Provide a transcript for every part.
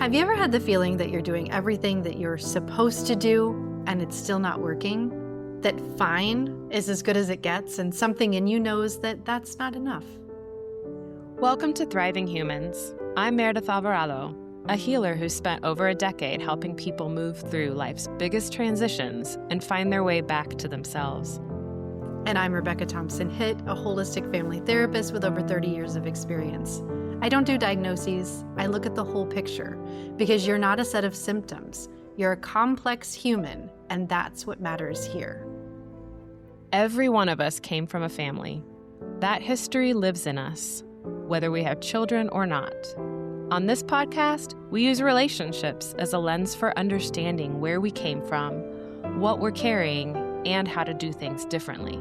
Have you ever had the feeling that you're doing everything that you're supposed to do and it's still not working? That fine is as good as it gets and something in you knows that that's not enough? Welcome to Thriving Humans. I'm Meredith Alvarado, a healer who's spent over a decade helping people move through life's biggest transitions and find their way back to themselves. And I'm Rebecca Thompson Hitt, a holistic family therapist with over 30 years of experience. I don't do diagnoses. I look at the whole picture because you're not a set of symptoms. You're a complex human, and that's what matters here. Every one of us came from a family. That history lives in us, whether we have children or not. On this podcast, we use relationships as a lens for understanding where we came from, what we're carrying, and how to do things differently.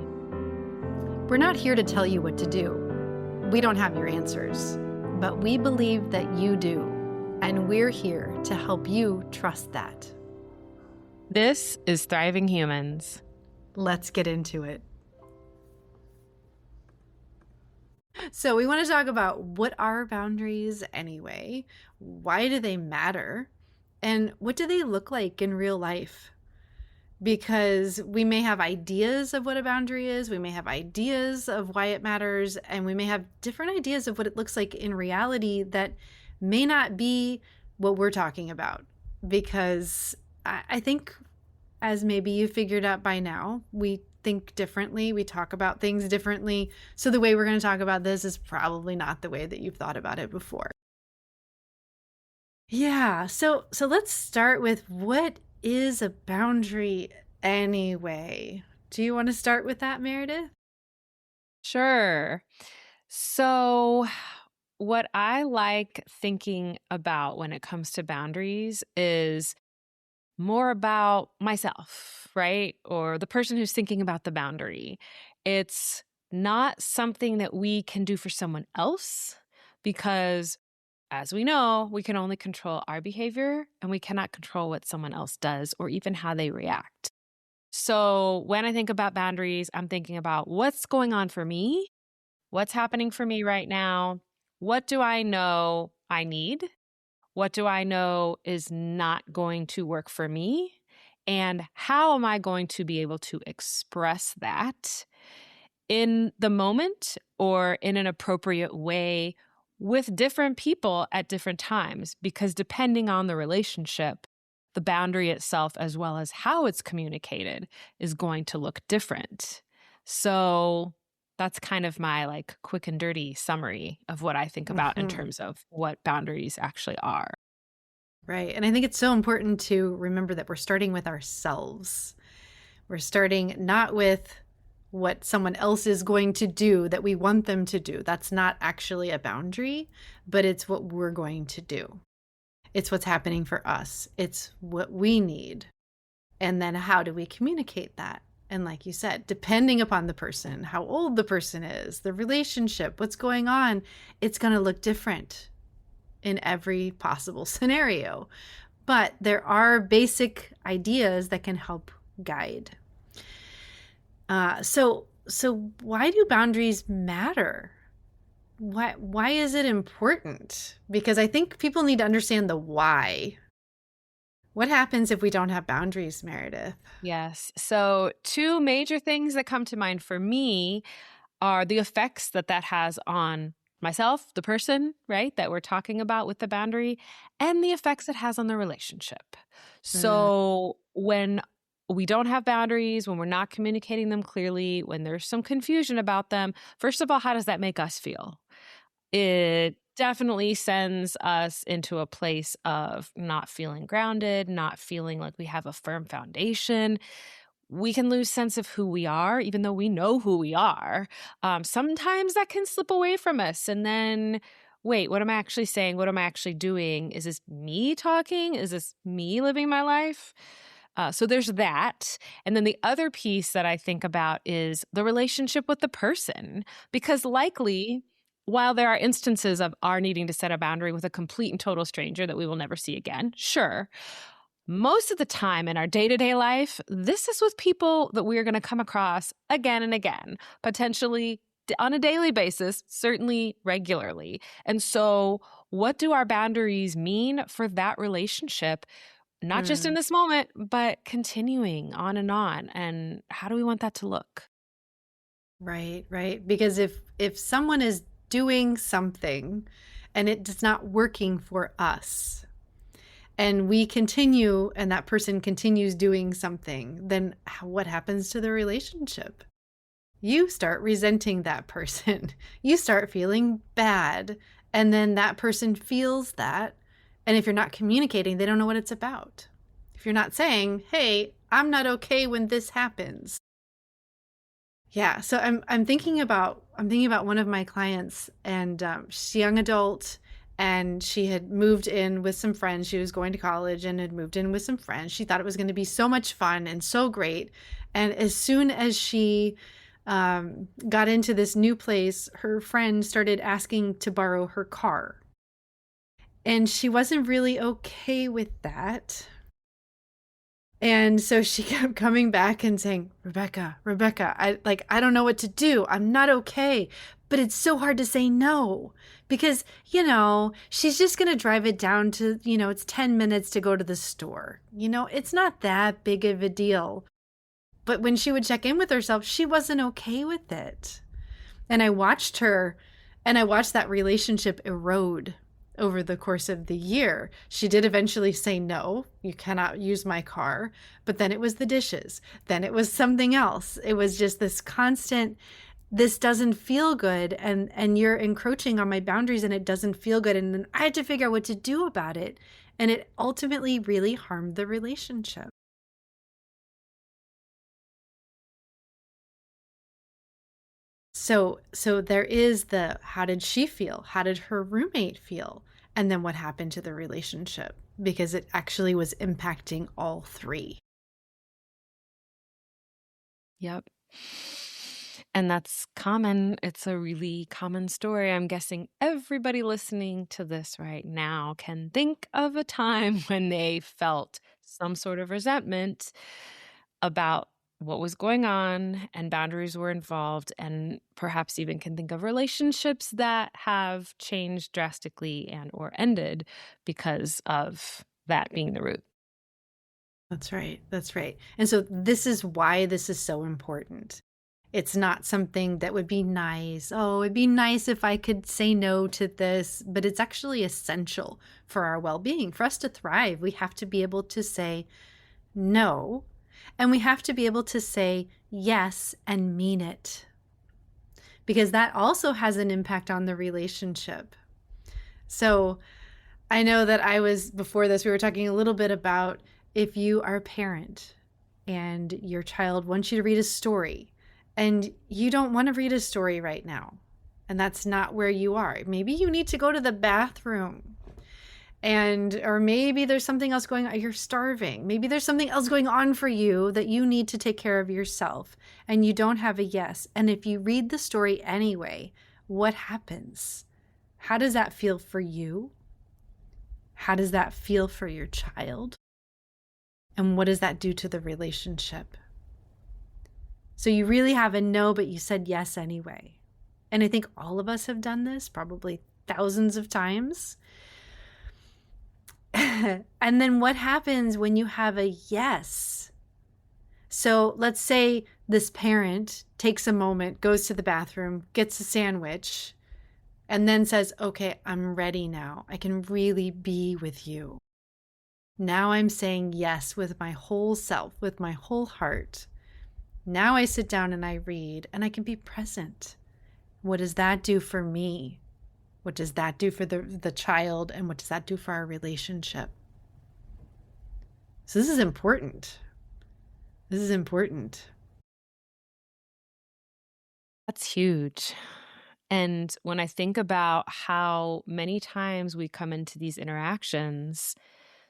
We're not here to tell you what to do. We don't have your answers, but we believe that you do, and we're here to help you trust that. This is Thriving Humans. Let's get into it. So we want to talk about what are boundaries anyway? Why do they matter? And what do they look like in real life? Because we may have ideas of what a boundary is, we may have ideas of why it matters, and we may have different ideas of what it looks like in reality that may not be what we're talking about. Because I think, as maybe you figured out by now, we think differently, we talk about things differently. So the way we're going to talk about this is probably not the way that you've thought about it before. Yeah, so let's start with what is a boundary anyway? Do you want to start with that, Meredith? Sure. So what I like thinking about when it comes to boundaries is more about myself, right? Or the person who's thinking about the boundary. It's not something that we can do for someone else because, as we know, we can only control our behavior and we cannot control what someone else does or even how they react. So when I think about boundaries, I'm thinking about what's going on for me, what's happening for me right now, what do I know I need, what do I know is not going to work for me, and how am I going to be able to express that in the moment or in an appropriate way with different people at different times, because depending on the relationship, the boundary itself, as well as how it's communicated, is going to look different. So that's kind of my quick and dirty summary of what I think about in terms of what boundaries actually are. Right. And I think it's so important to remember that we're starting with ourselves. We're starting not with what someone else is going to do that we want them to do. That's not actually a boundary, but it's what we're going to do. It's what's happening for us. It's what we need. And then how do we communicate that? And like you said, depending upon the person, how old the person is, the relationship, what's going on, it's going to look different in every possible scenario. But there are basic ideas that can help guide. So why do boundaries matter? Why is it important? Because I think people need to understand the why. What happens if we don't have boundaries, Meredith? Yes. So two major things that come to mind for me are the effects that has on myself, the person, right, that we're talking about with the boundary, and the effects it has on the relationship. So when we don't have boundaries, when we're not communicating them clearly, when there's some confusion about them, first of all, how does that make us feel? It definitely sends us into a place of not feeling grounded, not feeling like we have a firm foundation. We can lose sense of who we are, even though we know who we are. Sometimes that can slip away from us. And then, wait, what am I actually saying? What am I actually doing? Is this me talking? Is this me living my life? So there's that. And then the other piece that I think about is the relationship with the person, because likely, while there are instances of our needing to set a boundary with a complete and total stranger that we will never see again, sure, most of the time in our day-to-day life, this is with people that we're going to come across again and again, potentially on a daily basis, certainly regularly. And so what do our boundaries mean for that relationship? Not just in Mm, this moment, but continuing on and on. And how do we want that to look? right, right. Because if someone is doing something and it's not working for us, and we continue and that person continues doing something, then what happens to the relationship? You start resenting that person. You start feeling bad. And then that person feels that. And if you're not communicating, they don't know what it's about. If you're not saying, hey, I'm not okay when this happens. Yeah, so I'm thinking about one of my clients, and she's a young adult, and she had moved in with some friends. She was going to college and had moved in with some friends. She thought it was going to be so much fun and so great. And as soon as she got into this new place, her friend started asking to borrow her car, and she wasn't really okay with that. And so she kept coming back and saying, Rebecca, Rebecca, I don't know what to do. I'm not okay. But it's so hard to say no because, she's just going to drive it down to, it's 10 minutes to go to the store. It's not that big of a deal. But when she would check in with herself, she wasn't okay with it. And I watched her and I watched that relationship erode over the course of the year. She did eventually say, no, you cannot use my car. But then it was the dishes. Then it was something else. It was just this constant, this doesn't feel good. And you're encroaching on my boundaries and it doesn't feel good. And then I had to figure out what to do about it. And it ultimately really harmed the relationship. So there is the how did she feel? How did her roommate feel? And then what happened to the relationship? Because it actually was impacting all three. Yep. And that's common. It's a really common story. I'm guessing everybody listening to this right now can think of a time when they felt some sort of resentment about what was going on and boundaries were involved, and perhaps even can think of relationships that have changed drastically and or ended because of that being the root. That's right. That's right. And so this is why this is so important. It's not something that would be nice. Oh, it'd be nice if I could say no to this, but it's actually essential for our well being. For us to thrive, we have to be able to say no, and we have to be able to say yes and mean it, because that also has an impact on the relationship. So I know that before this, we were talking a little bit about if you are a parent and your child wants you to read a story and you don't want to read a story right now, and that's not where you are. Maybe you need to go to the bathroom, or maybe there's something else going on. You're starving. Maybe there's something else going on for you that you need to take care of yourself, and you don't have a yes. And if you read the story anyway, what happens? How does that feel for you? How does that feel for your child? And what does that do to the relationship? So you really have a no, but you said yes anyway. And I think all of us have done this probably thousands of times. And then what happens when you have a yes? So let's say this parent takes a moment, goes to the bathroom, gets a sandwich, and then says, okay, I'm ready now. I can really be with you. Now I'm saying yes with my whole self, with my whole heart. Now I sit down and I read and I can be present. What does that do for me? What does that do for the child? And what does that do for our relationship? So this is important. This is important. That's huge. And when I think about how many times we come into these interactions,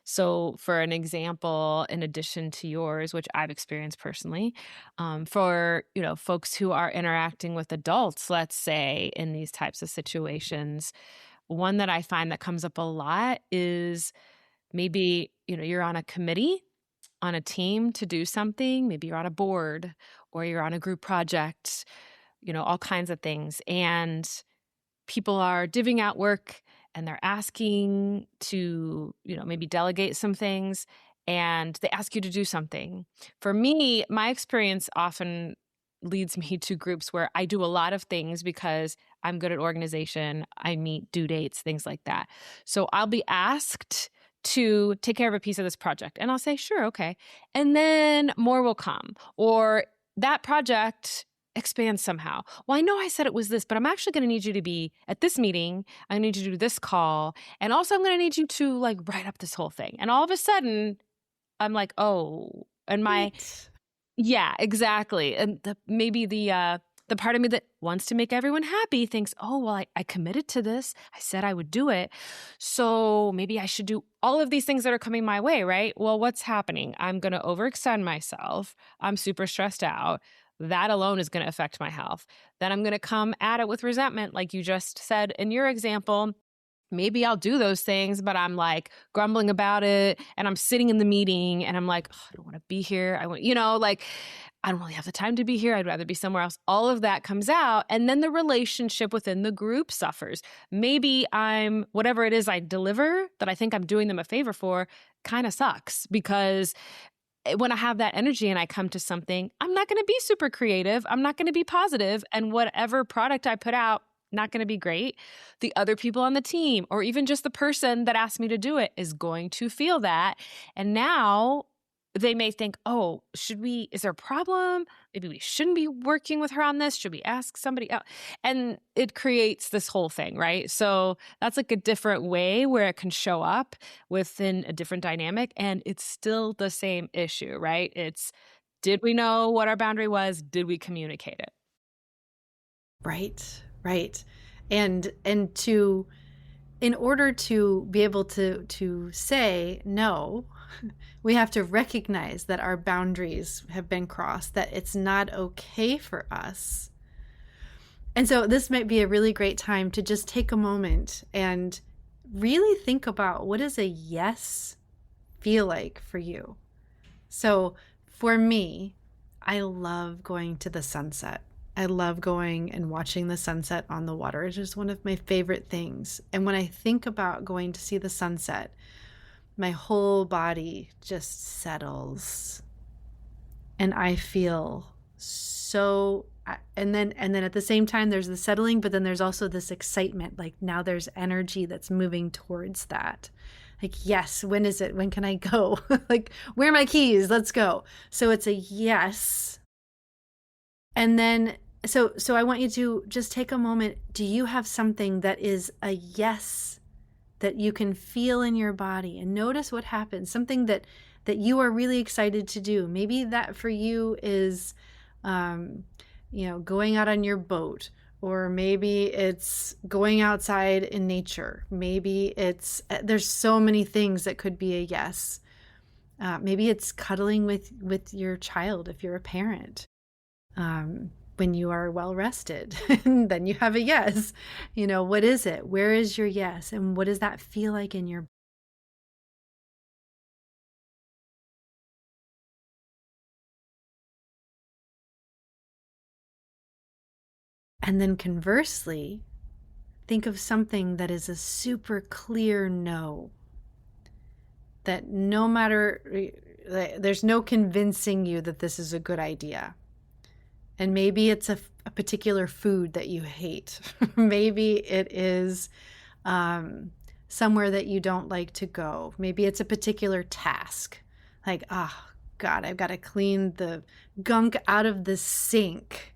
so for an example, in addition to yours, which I've experienced personally, for folks who are interacting with adults, let's say in these types of situations, one that I find that comes up a lot is maybe you're on a committee, on a team to do something. Maybe you're on a board or you're on a group project, all kinds of things. And people are divvying out work and they're asking to, maybe delegate some things, and they ask you to do something. For me, my experience often leads me to groups where I do a lot of things because I'm good at organization. I meet due dates, things like that. So I'll be asked to take care of a piece of this project, and I'll say, sure, okay. And then more will come, or that project expands somehow. Well, I know I said it was this, but I'm actually going to need you to be at this meeting. I need you to do this call. And also I'm going to need you to write up this whole thing. And all of a sudden I'm like, oh, and yeah, exactly. And maybe the part of me that wants to make everyone happy thinks, oh, well, I committed to this. I said I would do it. So maybe I should do all of these things that are coming my way, right? Well, what's happening? I'm going to overextend myself. I'm super stressed out. That alone is going to affect my health. Then I'm going to come at it with resentment, like you just said in your example. Maybe I'll do those things, but I'm grumbling about it, and I'm sitting in the meeting and I'm like, oh, I don't want to be here. I don't really have the time to be here. I'd rather be somewhere else. All of that comes out. And then the relationship within the group suffers. Maybe whatever it is I deliver that I think I'm doing them a favor for kind of sucks, because when I have that energy and I come to something, I'm not going to be super creative. I'm not going to be positive. And whatever product I put out, not going to be great. The other people on the team, or even just the person that asked me to do it, is going to feel that. And now they may think, oh, is there a problem? Maybe we shouldn't be working with her on this. Should we ask somebody else? And it creates this whole thing, right? So that's a different way where it can show up within a different dynamic. And it's still the same issue, right? Did we know what our boundary was? Did we communicate it? Right. And in order to be able to say no, we have to recognize that our boundaries have been crossed, that it's not okay for us. And so this might be a really great time to just take a moment and really think about, what does a yes feel like for you? So for me, I love going to the sunset. I love going and watching the sunset on the water. It's just one of my favorite things. And when I think about going to see the sunset, my whole body just settles. And I feel so, and then at the same time, there's the settling, but then there's also this excitement. Now there's energy that's moving towards that. Yes, when is it? When can I go? Where are my keys? Let's go. So it's a yes. And then, so I want you to just take a moment. Do you have something that is a yes that you can feel in your body? And notice what happens. Something that you are really excited to do. Maybe that for you is, going out on your boat, or maybe it's going outside in nature. Maybe there's so many things that could be a yes. Maybe it's cuddling with your child if you're a parent. When you are well rested, then you have a yes. What is it? Where is your yes? And what does that feel like in your? And then conversely, think of something that is a super clear no. That no matter, there's no convincing you that this is a good idea. And maybe it's a particular food that you hate. Maybe it is somewhere that you don't like to go. Maybe it's a particular task. God, I've got to clean the gunk out of the sink.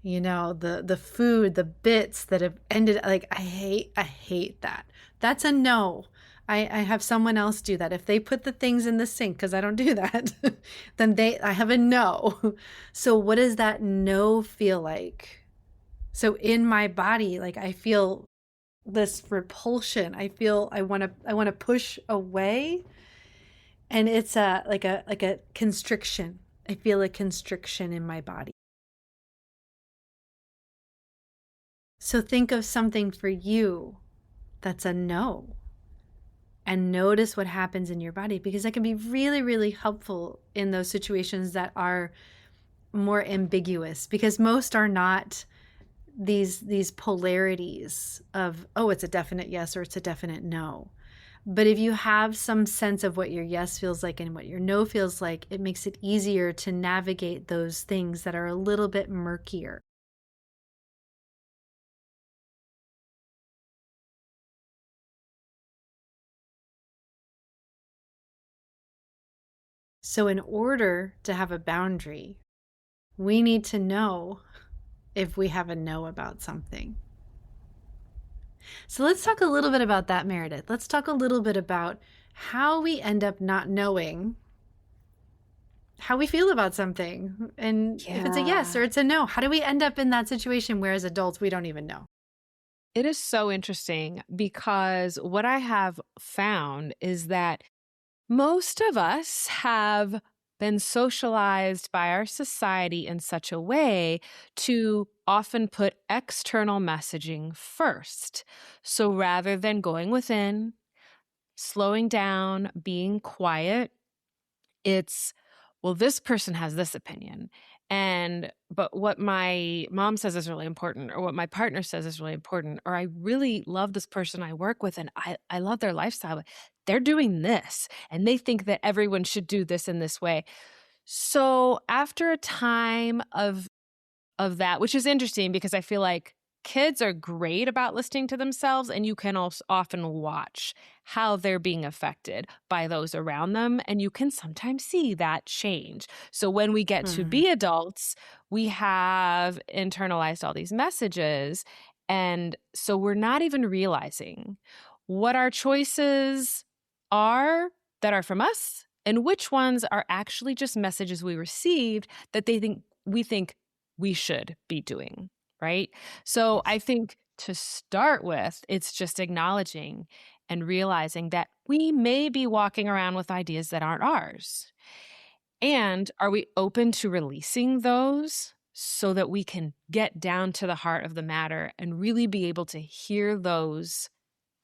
The food, the bits that have ended, I hate that. That's a no. I have someone else do that. If they put the things in the sink, because I don't do that, then I have a no. So what does that no feel like? So in my body, I feel this repulsion. I feel I want to push away, and it's like a constriction. I feel a constriction in my body. So think of something for you that's a no. And notice what happens in your body, because that can be really, really helpful in those situations that are more ambiguous, because most are not these polarities of, oh, it's a definite yes or it's a definite no. But if you have some sense of what your yes feels like and what your no feels like, it makes it easier to navigate those things that are a little bit murkier. So in order to have a boundary, we need to know if we have a no about something. So let's talk a little bit about that, Meredith. Let's talk a little bit about how we end up not knowing how we feel about something. And if it's a yes or it's a no, how do we end up in that situation where as adults we don't even know? It is so interesting because what I have found is that most of us have been socialized by our society in such a way to often put external messaging first. So rather than going within, slowing down, being quiet, it's, well, this person has this opinion. But what my mom says is really important, or what my partner says is really important, or I really love this person I work with and I love their lifestyle, but they're doing this and they think that everyone should do this in this way. So after a time of that, which is interesting because I feel like kids are great about listening to themselves, and you can also often watch how they're being affected by those around them, and you can sometimes see that change. So when we get to be adults, we have internalized all these messages, and so we're not even realizing what our choices are that are from us and which ones are actually just messages we received that we think we should be doing, right? So I think to start with, it's just acknowledging and realizing that we may be walking around with ideas that aren't ours. And are we open to releasing those so that we can get down to the heart of the matter and really be able to hear those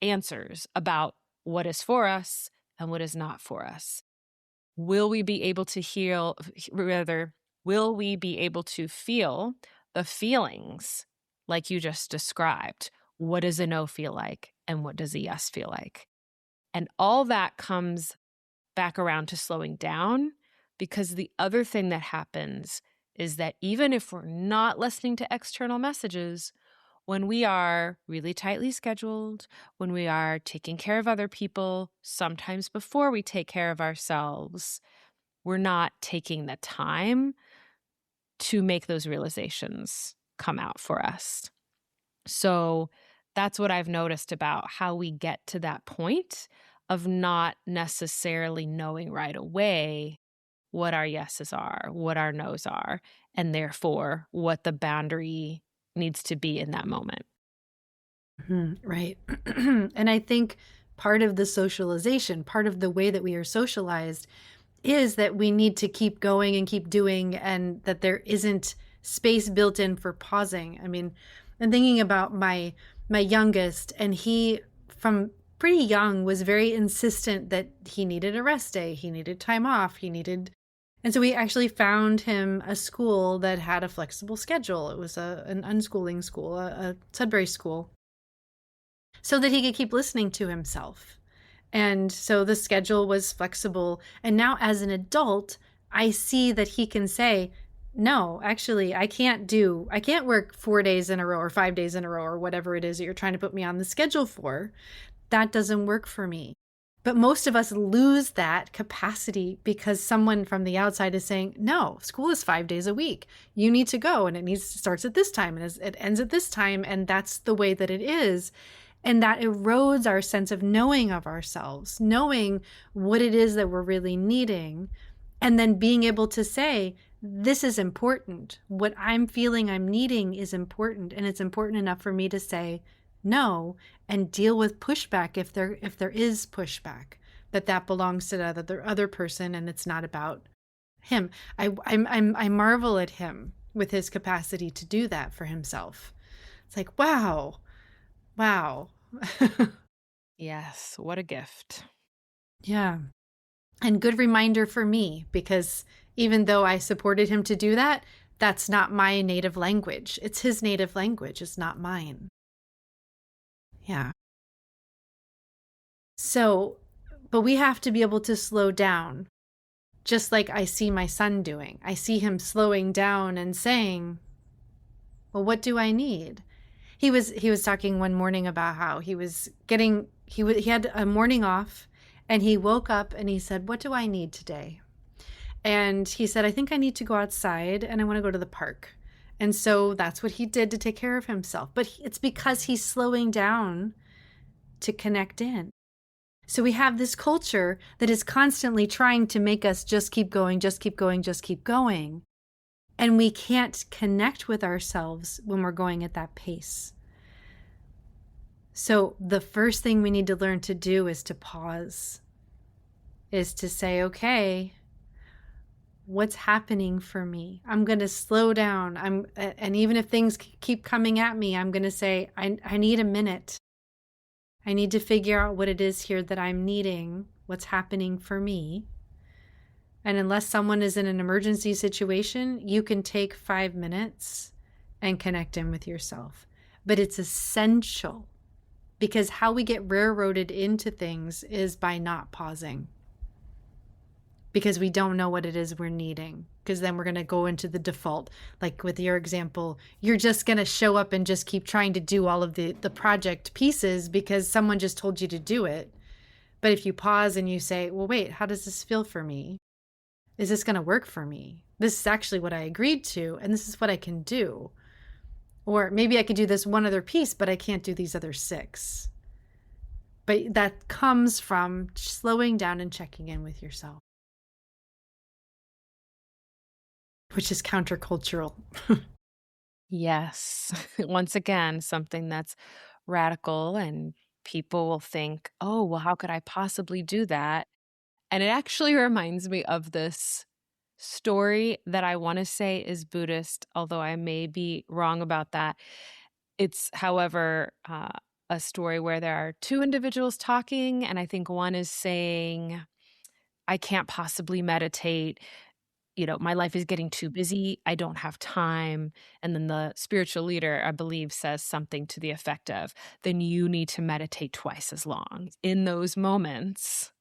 answers about what is for us and what is not for us? Will we be able to will we be able to feel the feelings like you just described? What does a no feel like? And what does a yes feel like? And all that comes back around to slowing down, because the other thing that happens is that even if we're not listening to external messages, when we are really tightly scheduled, when we are taking care of other people, sometimes before we take care of ourselves, we're not taking the time to make those realizations come out for us. So that's what I've noticed about how we get to that point of not necessarily knowing right away what our yeses are, what our nos are, and therefore what the boundary needs to be in that moment. Right. And I think part of the socialization, part of the way that we are socialized is that we need to keep going and keep doing, and that there isn't space built in for pausing. I mean, I'm thinking about my youngest, and he from pretty young was very insistent that he needed a rest day, he needed time off, and so we actually found him a school that had a flexible schedule. It was an unschooling school, a Sudbury school, so that he could keep listening to himself. And so the schedule was flexible. And now as an adult, I see that he can say, no, actually, I can't work 4 days in a row or 5 days in a row or whatever it is that you're trying to put me on the schedule for. That doesn't work for me. But most of us lose that capacity because someone from the outside is saying, no, school is 5 days a week. You need to go, and it starts at this time and it ends at this time. And that's the way that it is. And that erodes our sense of knowing of ourselves, knowing what it is that we're really needing, and then being able to say, this is important. What I'm feeling I'm needing is important, and it's important enough for me to say no and deal with pushback if there is pushback, that belongs to the other person and it's not about him. I marvel at him with his capacity to do that for himself. It's like, wow. Yes, what a gift. Yeah. And good reminder for me, because even though I supported him to do that, that's not my native language. It's his native language. It's not mine. Yeah. So, but we have to be able to slow down, just like I see my son doing. I see him slowing down and saying, well, what do I need? He was talking one morning about how he had a morning off, and he woke up and he said, what do I need today? And he said, I think I need to go outside and I want to go to the park. And so that's what he did to take care of himself. But it's because he's slowing down to connect in. So we have this culture that is constantly trying to make us just keep going, just keep going, just keep going. And we can't connect with ourselves when we're going at that pace. So the first thing we need to learn to do is to pause, is to say, okay, what's happening for me? I'm going to slow down. And even if things keep coming at me, I'm going to say, I need a minute. I need to figure out what it is here that I'm needing, what's happening for me. And unless someone is in an emergency situation, you can take 5 minutes and connect in with yourself. But it's essential, because how we get railroaded into things is by not pausing. Because we don't know what it is we're needing. Because then we're going to go into the default. Like with your example, you're just going to show up and just keep trying to do all of the project pieces because someone just told you to do it. But if you pause and you say, well, wait, how does this feel for me? Is this going to work for me? This is actually what I agreed to, and this is what I can do. Or maybe I could do this one other piece, but I can't do these other 6. But that comes from slowing down and checking in with yourself, which is countercultural. Yes. Once again, something that's radical, and people will think, oh, well, how could I possibly do that? And it actually reminds me of this story that I want to say is Buddhist, although I may be wrong about that. It's, however, a story where there are 2 individuals talking, and I think one is saying, I can't possibly meditate. My life is getting too busy. I don't have time. And then the spiritual leader, I believe, says something to the effect of, then you need to meditate twice as long. In those moments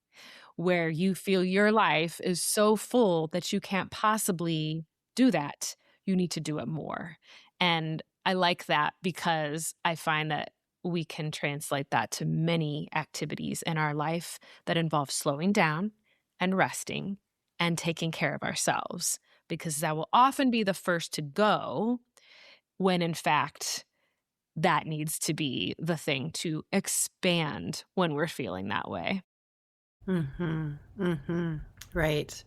where you feel your life is so full that you can't possibly do that, you need to do it more. And I like that because I find that we can translate that to many activities in our life that involve slowing down and resting and taking care of ourselves, because that will often be the first to go when, in fact, that needs to be the thing to expand when we're feeling that way. Mm-hmm. Mm-hmm. Right.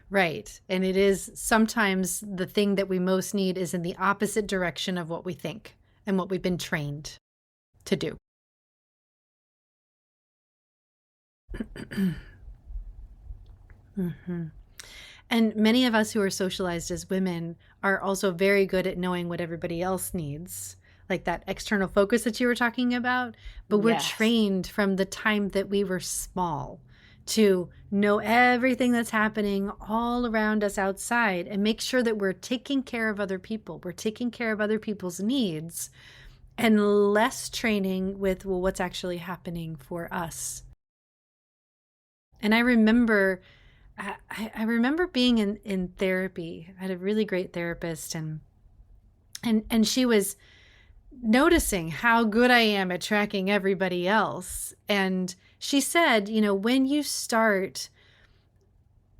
Right. And it is sometimes the thing that we most need is in the opposite direction of what we think and what we've been trained to do. Mm-hmm. And many of us who are socialized as women are also very good at knowing what everybody else needs, like that external focus that you were talking about. But we're trained from the time that we were small to know everything that's happening all around us outside and make sure that we're taking care of other people. We're taking care of other people's needs, and less training with, well, what's actually happening for us. And I remember being in therapy. I had a really great therapist, and she was noticing how good I am at tracking everybody else. And she said, when you start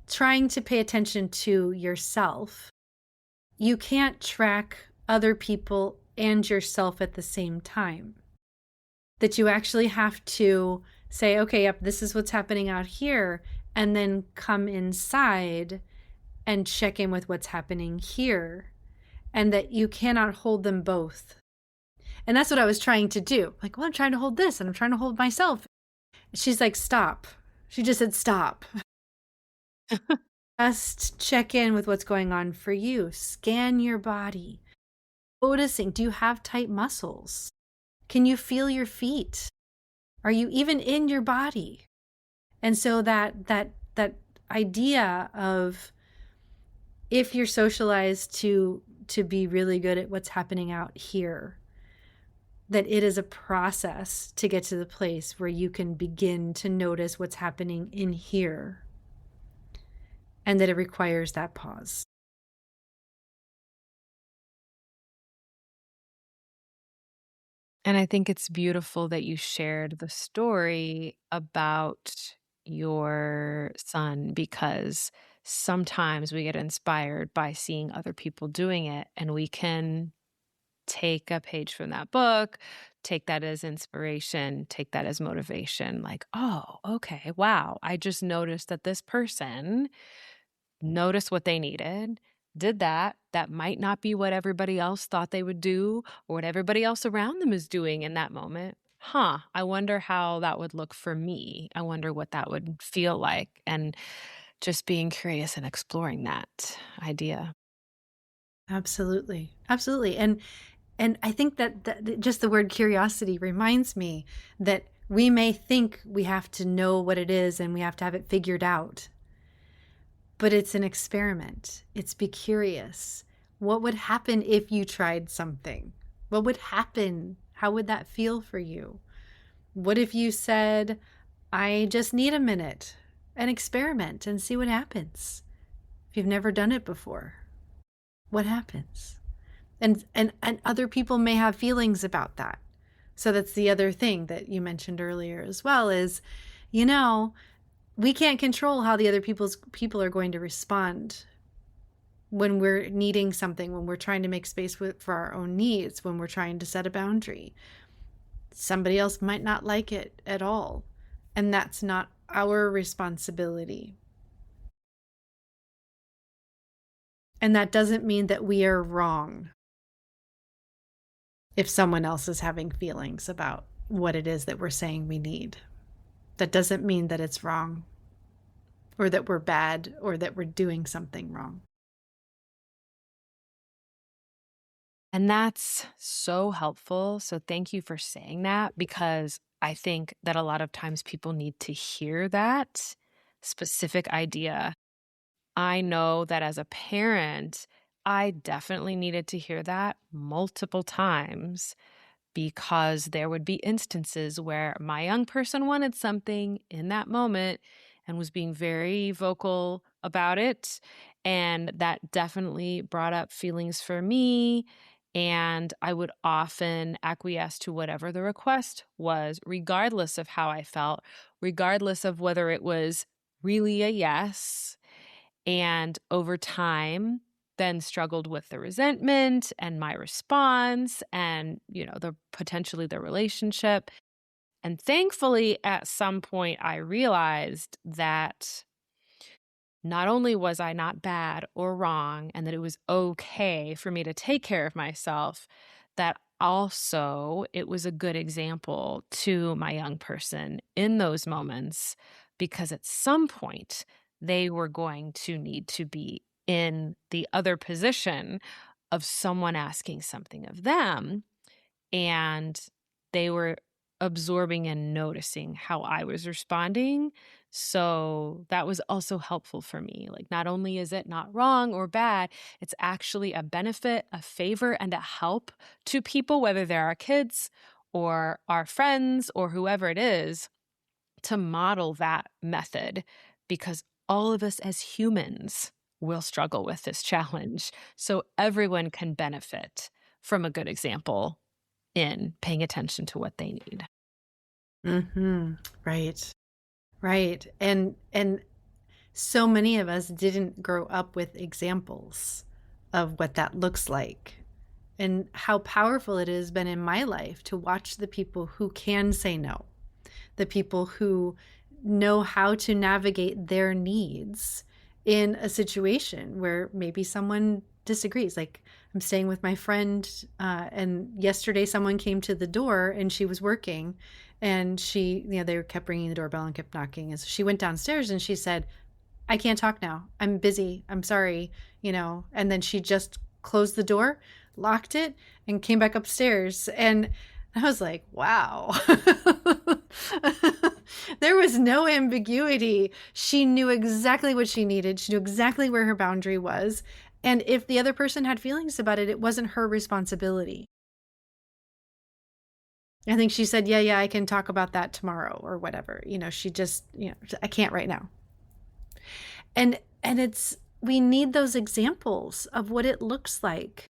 trying to pay attention to yourself, you can't track other people and yourself at the same time. That you actually have to say, okay, yep, this is what's happening out here, and then come inside and check in with what's happening here, and that you cannot hold them both. And that's what I was trying to do. Like, well, I'm trying to hold this and I'm trying to hold myself. She's like, stop. She just said, stop. Just check in with what's going on for you. Scan your body. Noticing, do you have tight muscles? Can you feel your feet? Are you even in your body? And so that idea of, if you're socialized to to be really good at what's happening out here. That it is a process to get to the place where you can begin to notice what's happening in here, and that it requires that pause. And I think it's beautiful that you shared the story about your son, because sometimes we get inspired by seeing other people doing it, and we can take a page from that book, take that as inspiration, take that as motivation. Like, oh, okay, wow, I just noticed that this person noticed what they needed, did that. That might not be what everybody else thought they would do or what everybody else around them is doing in that moment. Huh, I wonder how that would look for me. I wonder what that would feel like. And just being curious and exploring that idea. Absolutely. Absolutely. And I think that just the word curiosity reminds me that we may think we have to know what it is and we have to have it figured out. But it's an experiment. It's be curious. What would happen if you tried something? What would happen? How would that feel for you? What if you said, I just need a minute and experiment and see what happens? If you've never done it before, what happens? And other people may have feelings about that. So that's the other thing that you mentioned earlier as well is, you know, we can't control how the other people are going to respond when we're needing something, when we're trying to make space for our own needs, when we're trying to set a boundary. Somebody else might not like it at all, and that's not our responsibility. And that doesn't mean that we are wrong if someone else is having feelings about what it is that we're saying we need. That doesn't mean that it's wrong, or that we're bad, or that we're doing something wrong. And that's so helpful. So thank you for saying that, because I think that a lot of times people need to hear that specific idea. I know that as a parent, I definitely needed to hear that multiple times, because there would be instances where my young person wanted something in that moment and was being very vocal about it. And that definitely brought up feelings for me. And I would often acquiesce to whatever the request was, regardless of how I felt, regardless of whether it was really a yes. And over time, then struggled with the resentment and my response and, the potentially the relationship. And thankfully, at some point, I realized that not only was I not bad or wrong and that it was okay for me to take care of myself, that also it was a good example to my young person in those moments, because at some point they were going to need to be in the other position of someone asking something of them, and they were absorbing and noticing how I was responding. So that was also helpful for me. Like, not only is it not wrong or bad, it's actually a benefit, a favor, and a help to people, whether they're our kids or our friends or whoever it is, to model that method, because all of us as humans will struggle with this challenge. So everyone can benefit from a good example in paying attention to what they need. Right. Right. And so many of us didn't grow up with examples of what that looks like, and how powerful it has been in my life to watch the people who can say no, the people who know how to navigate their needs in a situation where maybe someone disagrees. Like, I'm staying with my friend, and yesterday someone came to the door and she was working, and they kept ringing the doorbell and kept knocking. And so she went downstairs and she said, I can't talk now. I'm busy. I'm sorry, and then she just closed the door, locked it, and came back upstairs. And I was like, wow. There was no ambiguity. She knew exactly what she needed. She knew exactly where her boundary was. And if the other person had feelings about it, it wasn't her responsibility. I think she said, yeah, I can talk about that tomorrow or whatever. She just, I can't right now. And we need those examples of what it looks like,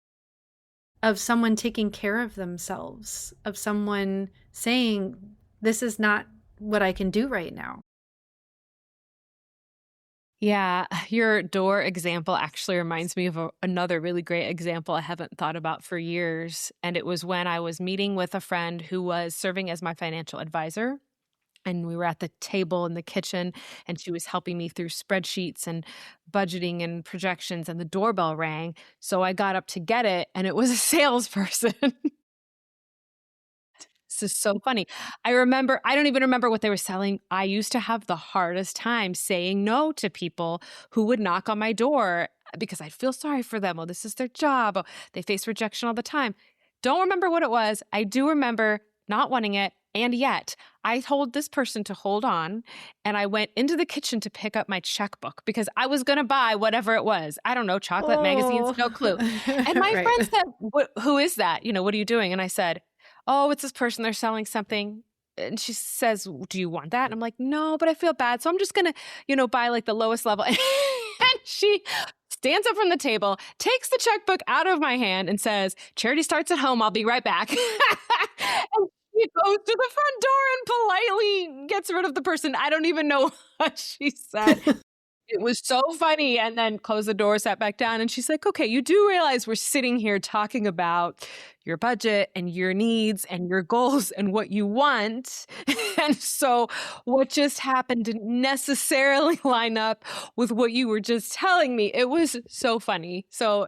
of someone taking care of themselves, of someone saying, this is not what I can do right now. Yeah, your door example actually reminds me of another really great example I haven't thought about for years. And it was when I was meeting with a friend who was serving as my financial advisor. And we were at the table in the kitchen, and she was helping me through spreadsheets and budgeting and projections, and the doorbell rang. So I got up to get it, and it was a salesperson. This is so funny. I don't even remember what they were selling. I used to have the hardest time saying no to people who would knock on my door because I'd feel sorry for them. Oh, this is their job. Oh, they face rejection all the time. Don't remember what it was. I do remember not wanting it. And yet I told this person to hold on, and I went into the kitchen to pick up my checkbook because I was going to buy whatever it was. I don't know, chocolate magazines, no clue. And my Right. friend said, who is that? What are you doing? And I said, oh, it's this person. They're selling something. And she says, do you want that? And I'm like, no, but I feel bad. So I'm just going to, buy like the lowest level. And she stands up from the table, takes the checkbook out of my hand and says, charity starts at home. I'll be right back. And she goes to the front door and politely gets rid of the person. I don't even know what she said. It was so funny. And then closed the door, sat back down, and she's like, okay, you do realize we're sitting here talking about your budget and your needs and your goals and what you want. And so what just happened didn't necessarily line up with what you were just telling me. It was so funny. So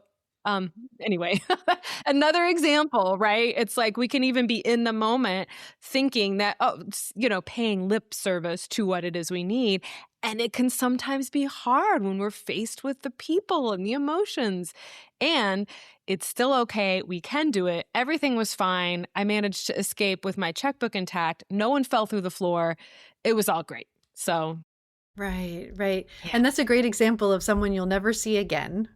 anyway, another example, right? It's like we can even be in the moment thinking that, paying lip service to what it is we need. And it can sometimes be hard when we're faced with the people and the emotions. And it's still okay. We can do it. Everything was fine. I managed to escape with my checkbook intact. No one fell through the floor. It was all great. So. Right. Yeah. Yeah. And that's a great example of someone you'll never see again.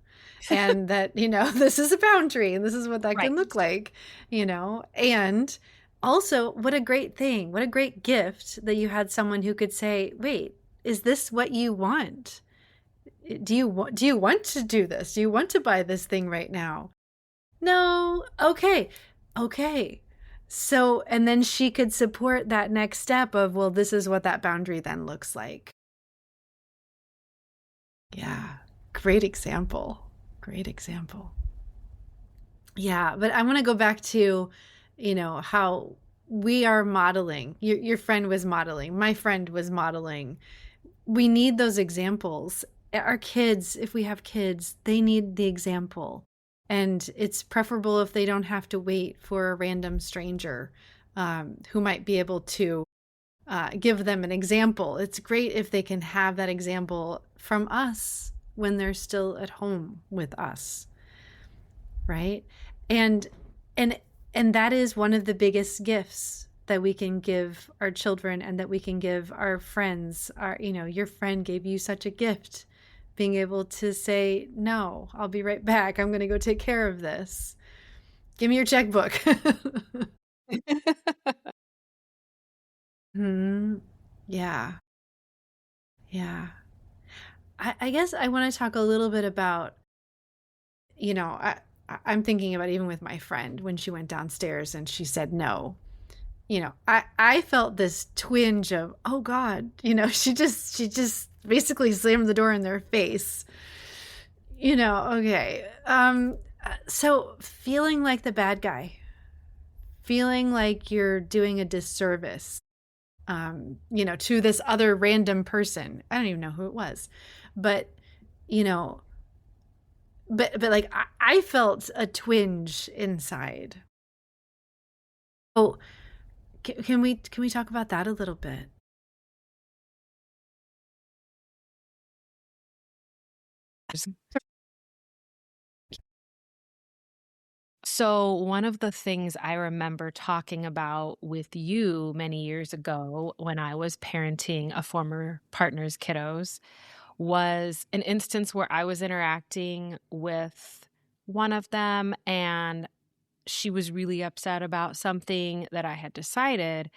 And that, this is a boundary and this is what that can look like, and also what a great thing, what a great gift that you had someone who could say, wait, is this what you want? Do you want to do this? Do you want to buy this thing right now? No. Okay. So, and then she could support that next step of, well, this is what that boundary then looks like. Yeah. Great example. Yeah. But I want to go back to, how we are modeling. Your friend was modeling. My friend was modeling. We need those examples. Our kids, if we have kids, they need the example. And it's preferable if they don't have to wait for a random stranger who might be able to give them an example. It's great if they can have that example from us when they're still at home with us, right? And that is one of the biggest gifts that we can give our children and that we can give our friends. Your friend gave you such a gift, being able to say, no, I'll be right back. I'm going to go take care of this. Give me your checkbook. Yeah. I guess I want to talk a little bit about, I'm thinking about even with my friend when she went downstairs and she said no. I felt this twinge of, oh God, she just basically slammed the door in their face. Okay. So feeling like the bad guy, feeling like you're doing a disservice, to this other random person. I don't even know who it was, but, but like I felt a twinge inside. Oh, can we talk about that a little bit? So one of the things I remember talking about with you many years ago when I was parenting a former partner's kiddos was an instance where I was interacting with one of them, and she was really upset about something that I had decided,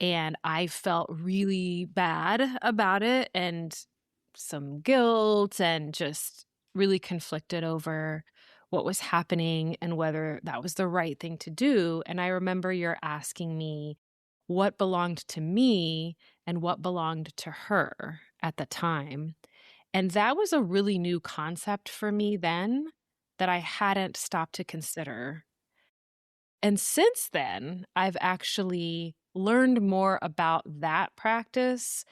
and I felt really bad about it and some guilt and just really conflicted over what was happening and whether that was the right thing to do. And I remember you're asking me what belonged to me and what belonged to her at the time. And that was a really new concept for me then that I hadn't stopped to consider. And since then, I've actually learned more about that practice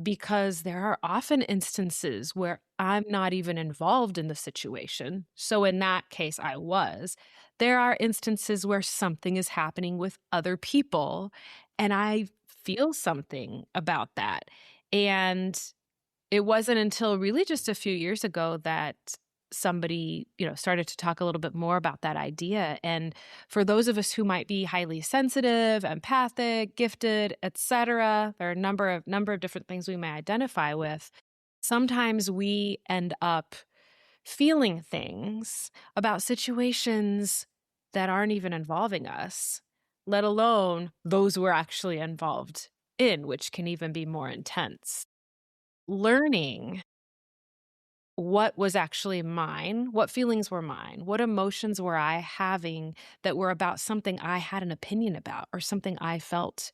because there are often instances where I'm not even involved in the situation. So in that case, I was. There are instances where something is happening with other people and I feel something about that. And it wasn't until really just a few years ago that somebody, started to talk a little bit more about that idea. And for those of us who might be highly sensitive, empathic, gifted, etc., there are a number of different things we may identify with. Sometimes we end up feeling things about situations that aren't even involving us, let alone those we're actually involved in, which can even be more intense. Learning what was actually mine, what feelings were mine, what emotions were I having that were about something I had an opinion about or something I felt,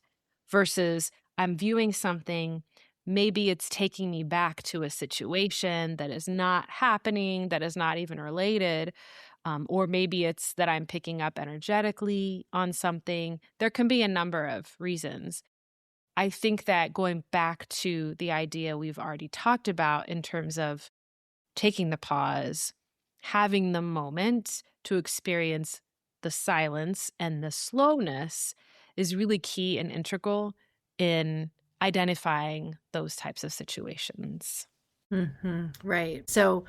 versus I'm viewing something, maybe it's taking me back to a situation that is not happening, that is not even related, or maybe it's that I'm picking up energetically on something. There can be a number of reasons. I think that going back to the idea we've already talked about in terms of taking the pause, having the moment to experience the silence and the slowness is really key and integral in identifying those types of situations. Right. So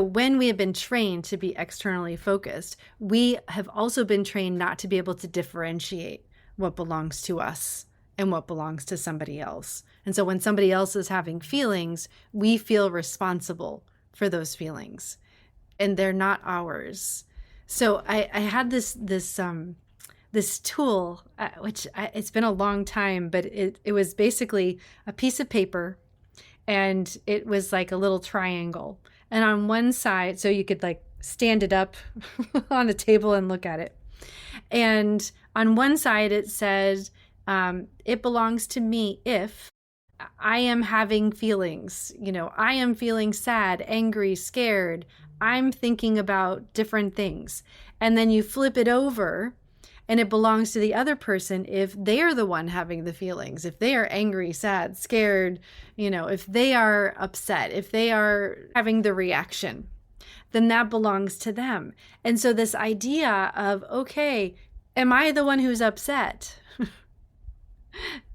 when we have been trained to be externally focused, we have also been trained not to be able to differentiate what belongs to us and what belongs to somebody else. And so when somebody else is having feelings, we feel responsible for those feelings, and they're not ours. So I had this tool, it's been a long time, but it was basically a piece of paper, and it was like a little triangle. And on one side, so you could like stand it up on a table and look at it. And on one side, it said, it belongs to me if I am having feelings. I am feeling sad, angry, scared. I'm thinking about different things. And then you flip it over and it belongs to the other person if they're the one having the feelings, if they are angry, sad, scared, if they are upset, if they are having the reaction, then that belongs to them. And so this idea of, okay, am I the one who's upset?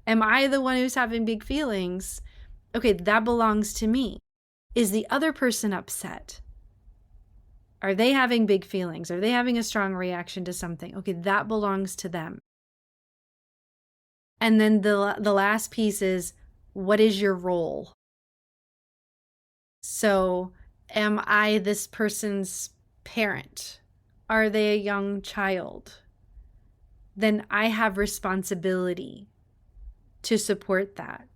Am I the one who's having big feelings? Okay, that belongs to me. Is the other person upset? Are they having big feelings? Are they having a strong reaction to something? Okay, that belongs to them. And then the last piece is, what is your role? So, am I this person's parent? Are they a young child? Then I have responsibility to support that.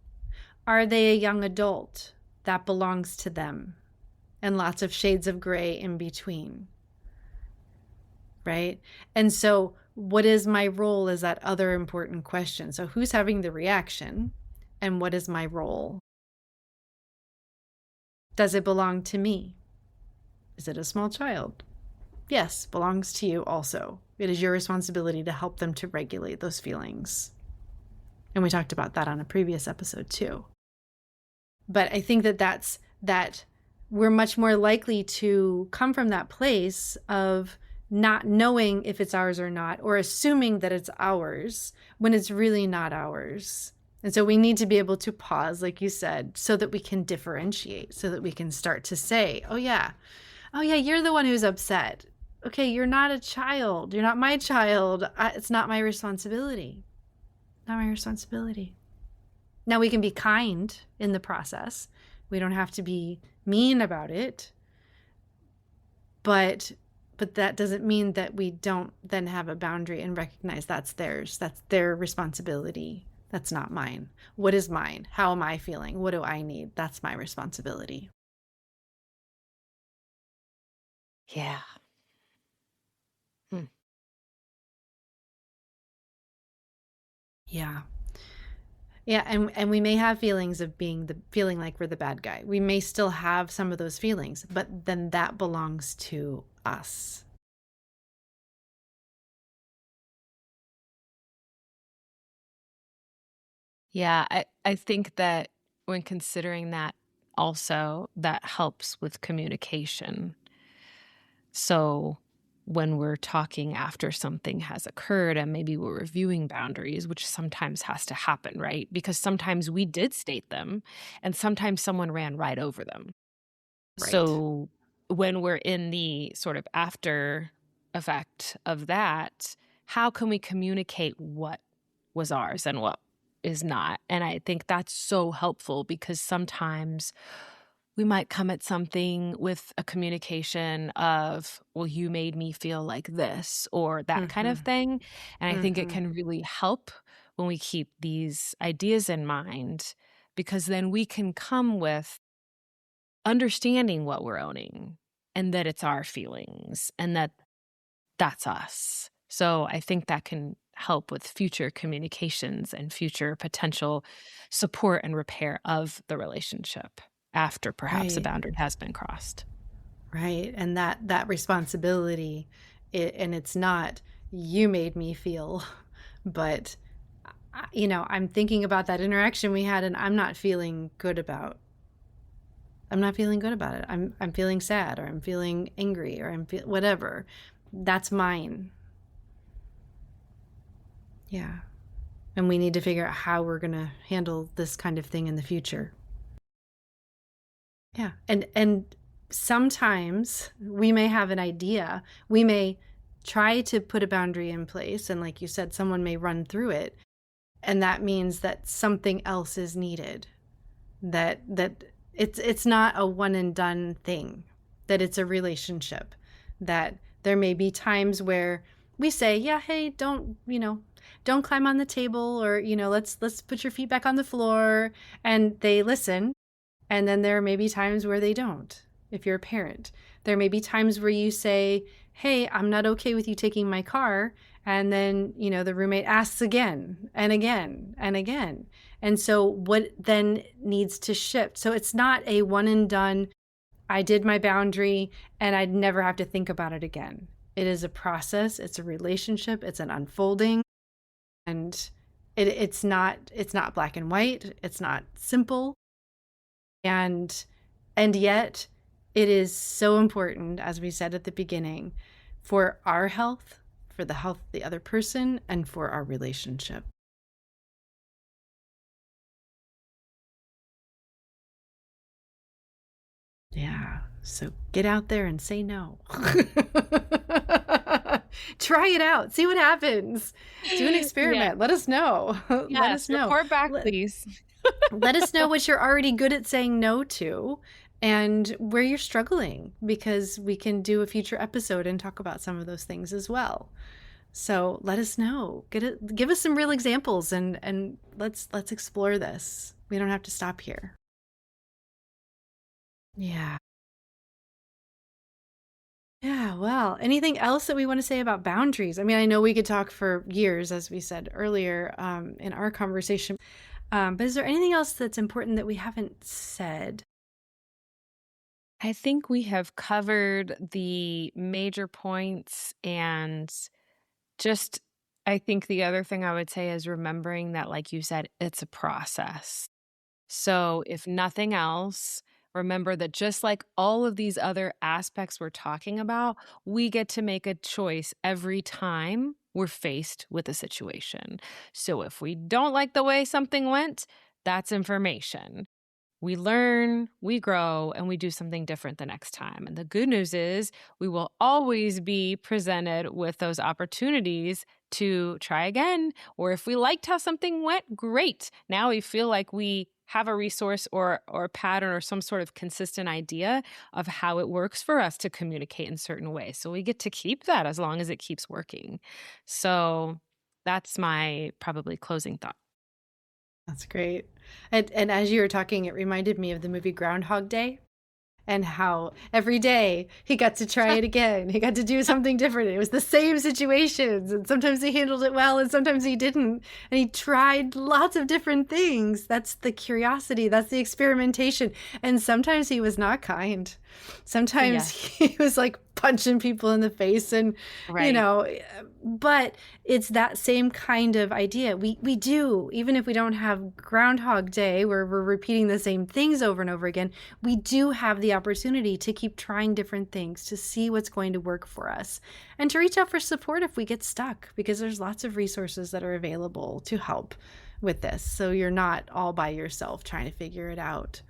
Are they a young adult? That belongs to them. And lots of shades of gray in between. Right? And so what is my role is that other important question. So who's having the reaction and what is my role? Does it belong to me? Is it a small child? Yes, belongs to you also. It is your responsibility to help them to regulate those feelings. And we talked about that on a previous episode too. But I think that we're much more likely to come from that place of not knowing if it's ours or not, or assuming that it's ours when it's really not ours. And so we need to be able to pause, like you said, so that we can differentiate, so that we can start to say, oh yeah, you're the one who's upset. Okay, you're not a child. You're not my child. It's not my responsibility. Not my responsibility. Now we can be kind in the process We don't have to be mean about it. But that doesn't mean that we don't then have a boundary and recognize that's theirs. That's their responsibility. That's not mine. What is mine? How am I feeling? What do I need? That's my responsibility. Yeah. Hmm. Yeah. Yeah, and we may have feelings of feeling like we're the bad guy. We may still have some of those feelings, but then that belongs to us. Yeah, I think that when considering that also, that helps with communication. So when we're talking after something has occurred and maybe we're reviewing boundaries, which sometimes has to happen, right? Because sometimes we did state them and sometimes someone ran right over them. Right. So when we're in the sort of after effect of that, how can we communicate what was ours and what is not? And I think that's so helpful because sometimes we might come at something with a communication of, well, you made me feel like this or that kind of Mhm. thing. And I think it Mhm. can really help when we keep these ideas in mind because then we can come with understanding what we're owning and that it's our feelings and that that's us. So I think that can help with future communications and future potential support and repair of the relationship after perhaps a Right. boundary has been crossed. Right. And that responsibility, and it's not you made me feel, but I'm thinking about that interaction we had and I'm not feeling good about it. I'm feeling sad or I'm feeling angry or whatever. That's mine. Yeah. And we need to figure out how we're going to handle this kind of thing in the future. Yeah. And sometimes we may have an idea. We may try to put a boundary in place and like you said someone may run through it and that means that something else is needed. That it's not a one and done thing. That it's a relationship. That there may be times where we say, "Yeah, hey, don't climb on the table or, let's put your feet back on the floor." And they listen. And then there may be times where they don't. If you're a parent, there may be times where you say, "Hey, I'm not okay with you taking my car." And then, the roommate asks again and again and again. And so what then needs to shift? So it's not a one and done, I did my boundary and I'd never have to think about it again. It is a process, it's a relationship, it's an unfolding. And it's not black and white, it's not simple. And yet it is so important, as we said at the beginning, for our health, for the health of the other person, and for our relationship. Yeah. So get out there and say no. Try it out. See what happens. Do an Yeah. experiment. Let us know. Let Yes. us know. Report back, please. Let us know what you're already good at saying no to and where you're struggling, because we can do a future episode and talk about some of those things as well. So let us know. Give us some real examples and let's explore this. We don't have to stop here. Yeah. Yeah, well, anything else that we want to say about boundaries? I mean, I know we could talk for years, as we said earlier in our conversation. But is there anything else that's important that we haven't said? I think we have covered the major points and just I think the other thing I would say is remembering that, like you said, it's a process. So, if nothing else, remember that just like all of these other aspects we're talking about, we get to make a choice every time we're faced with a situation. So, if we don't like the way something went, that's information. We learn, we grow, and we do something different the next time. And the good news is we will always be presented with those opportunities to try again. Or if we liked how something went, great. Now we feel like we have a resource or a pattern or some sort of consistent idea of how it works for us to communicate in certain ways. So we get to keep that as long as it keeps working. So that's my probably closing thought. That's great. And as you were talking, it reminded me of the movie Groundhog Day. And how every day he got to try it again. He got to do something different. It was the same situations. And sometimes he handled it well and sometimes he didn't. And he tried lots of different things. That's the curiosity. That's the experimentation. And sometimes he was not kind. Sometimes he was like punching people in the face and, Right. you know, but it's that same kind of idea. We do, even if we don't have Groundhog Day where we're repeating the same things over and over again, we do have the opportunity to keep trying different things, to see what's going to work for us, and to reach out for support if we get stuck, because there's lots of resources that are available to help with this. So you're not all by yourself trying to figure it out.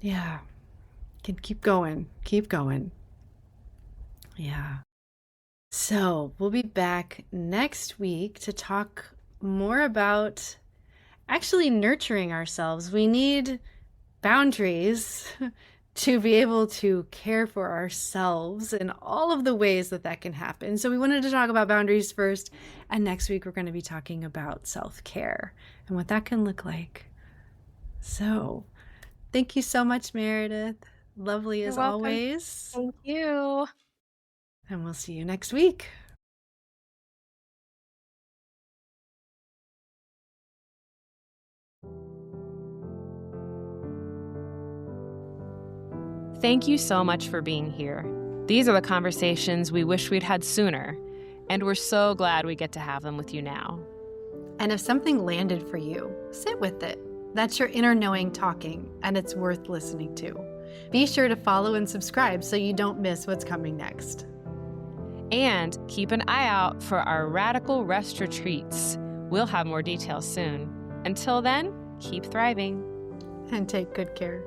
Yeah. Can keep going. Keep going. Yeah. So we'll be back next week to talk more about actually nurturing ourselves. We need boundaries to be able to care for ourselves in all of the ways that that can happen. So we wanted to talk about boundaries first. And next week, we're going to be talking about self-care and what that can look like. So thank you so much, Meredith. Lovely as always. Thank you. And we'll see you next week. Thank you so much for being here. These are the conversations we wish we'd had sooner, and we're so glad we get to have them with you now. And if something landed for you, sit with it. That's your inner knowing talking, and it's worth listening to. Be sure to follow and subscribe so you don't miss what's coming next. And keep an eye out for our Radical Rest Retreats. We'll have more details soon. Until then, keep thriving. And take good care.